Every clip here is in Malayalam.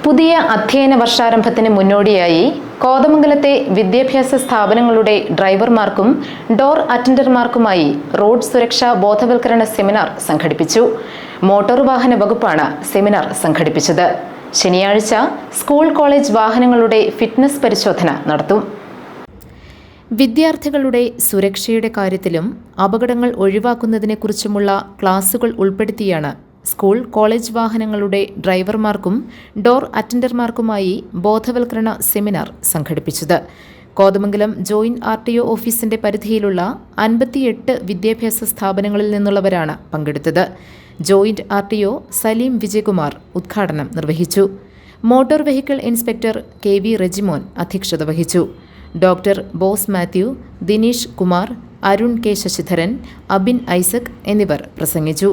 പുതിയ അധ്യയന വർഷാരംഭത്തിന് മുന്നോടിയായി കോതമംഗലത്തെ വിദ്യാഭ്യാസ സ്ഥാപനങ്ങളുടെ ഡ്രൈവർമാർക്കും ഡോർ അറ്റൻഡർമാർക്കുമായി റോഡ് സുരക്ഷാ ബോധവൽക്കരണ സെമിനാർ സംഘടിപ്പിച്ചു. മോട്ടോർ വാഹന വകുപ്പാണ് സെമിനാർ സംഘടിപ്പിച്ചത്. ശനിയാഴ്ച സ്കൂൾ കോളേജ് വാഹനങ്ങളുടെ ഫിറ്റ്നസ് പരിശോധന നടത്തും. വിദ്യാർത്ഥികളുടെ സുരക്ഷയുടെ കാര്യത്തിലും അപകടങ്ങൾ ഒഴിവാക്കുന്നതിനെക്കുറിച്ചുമുള്ള ക്ലാസുകൾ ഉൾപ്പെടുത്തിയാണ് സ്കൂൾ കോളേജ് വാഹനങ്ങളുടെ ഡ്രൈവർമാർക്കും ഡോർ അറ്റൻഡർമാർക്കുമായി ബോധവൽക്കരണ സെമിനാർ സംഘടിപ്പിച്ചത്. കോതമംഗലം ജോയിന്റ് RTO ഓഫീസിന്റെ പരിധിയിലുള്ള 58 വിദ്യാഭ്യാസ സ്ഥാപനങ്ങളിൽ നിന്നുള്ളവരാണ് പങ്കെടുത്തത്. ജോയിന്റ് RTO സലീം വിജയകുമാർ ഉദ്ഘാടനം നിർവഹിച്ചു. Motor vehicle inspector KV Regimon അധ്യക്ഷത വഹിച്ചു. ഡോക്ടർ ബോസ് മാത്യു, ദിനീഷ് കുമാർ, അരുൺ K ശശിധരൻ, അബിൻ ഐസക് എന്നിവർ പ്രസംഗിച്ചു.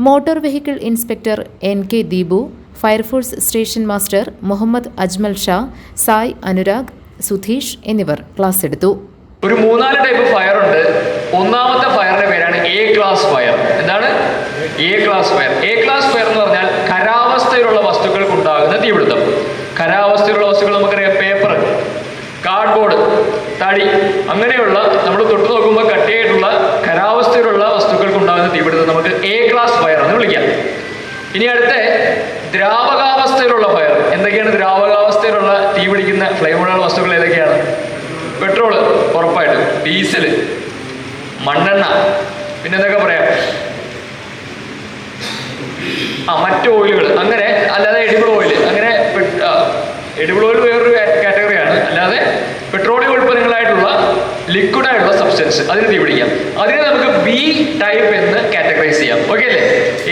Motor vehicle inspector NK Deepu, fire force station master Muhammad Ajmal Shah, Sai Anurag, Sudheesh എന്നിവർ ക്ലാസ് എടുത്തു. ഒരു 3-4 ടൈപ്പ് ഫയർ ഉണ്ട്. ഒന്നാമത്തെ ഫയറിന്റെ പേരാണ് A ക്ലാസ് ഫയർ. എന്താണ് A class fire? A class fire എന്ന് പറഞ്ഞാൽ ഖരാവസ്ഥയിലുള്ള വസ്തുക്കൾക്ക് ഉണ്ടാകുന്ന തീപിടുത്തം. ഖരാവസ്ഥയിലുള്ള വസ്തുക്കൾ നമുക്കറിയാം, പേപ്പർ, കാർഡ്ബോർഡ്, തടി, അങ്ങനെയുള്ള നമ്മൾ തൊട്ട് നോക്കുമ്പോൾ കട്ടിയായിട്ടുള്ള ഖരാവസ്ഥയിലുള്ള വസ്തുക്കൾക്ക് ഉണ്ടാകുന്ന തീപിടുത്തം നമുക്ക് A ക്ലാസ് ഫയർ എന്ന് വിളിക്കാം. ഇനി അടുത്ത ദ്രാവകാവസ്ഥയിലുള്ള ഫയർ. എന്തൊക്കെയാണ് ദ്രാവകാവസ്ഥയിലുള്ള തീ പിടിക്കുന്ന ഫ്ലെയിമുള്ള വസ്തുക്കൾ? ഏതൊക്കെയാണ്? പെട്രോള് ഉറപ്പായിട്ടും, ഡീസല്, മണ്ണെണ്ണ, പിന്നെ എന്തൊക്കെ പറയാം, മറ്റു ഓയിലുകൾ, അങ്ങനെ അല്ലാതെ എഡിബിൾ ഓയിൽ, അങ്ങനെ എഡിബിൾ ഓയിൽ വേറൊരു കാറ്റഗറിയാണ്. അല്ലാതെ പെട്രോളിയം ഉൽപ്പന്നങ്ങളായിട്ടുള്ള ലിക്വിഡായിട്ടുള്ള സബ്സ്റ്റൻസ്, അതിന് തീ പിടിക്കാം. അതിനെ നമുക്ക് B ടൈപ്പ് എന്ന് കാറ്റഗറൈസ് ചെയ്യാം. ഓക്കെ അല്ലേ?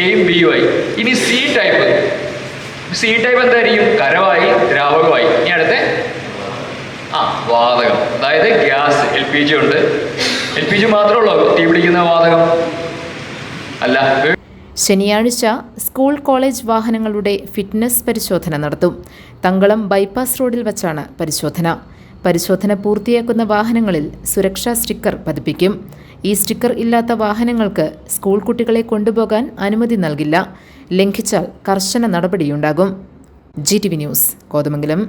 Aയും Bയും ആയി. ഇനി C ടൈപ്പ് എന്തായിരിക്കും? ഖരവായി, ദ്രാവകമായി. ഇനി അടുത്ത വാതകം, അതായത് ഗ്യാസ്, LPG ഉണ്ട്. LPG മാത്രമേ ഉള്ളൂ തീ പിടിക്കുന്ന വാതകം അല്ല. ശനിയാഴ്ച സ്കൂൾ കോളേജ് വാഹനങ്ങളുടെ ഫിറ്റ്നസ് പരിശോധന നടത്തും. തങ്കളം ബൈപ്പാസ് റോഡിൽ വച്ചാണ് പരിശോധന പൂർത്തിയാക്കുന്ന വാഹനങ്ങളിൽ സുരക്ഷാ സ്റ്റിക്കർ പതിപ്പിക്കും. ഈ സ്റ്റിക്കർ ഇല്ലാത്ത വാഹനങ്ങൾക്ക് സ്കൂൾ കുട്ടികളെ കൊണ്ടുപോകാൻ അനുമതി നൽകില്ല. ലംഘിച്ചാൽ കർശന നടപടിയുണ്ടാകും. GTV news, Kothamangalam.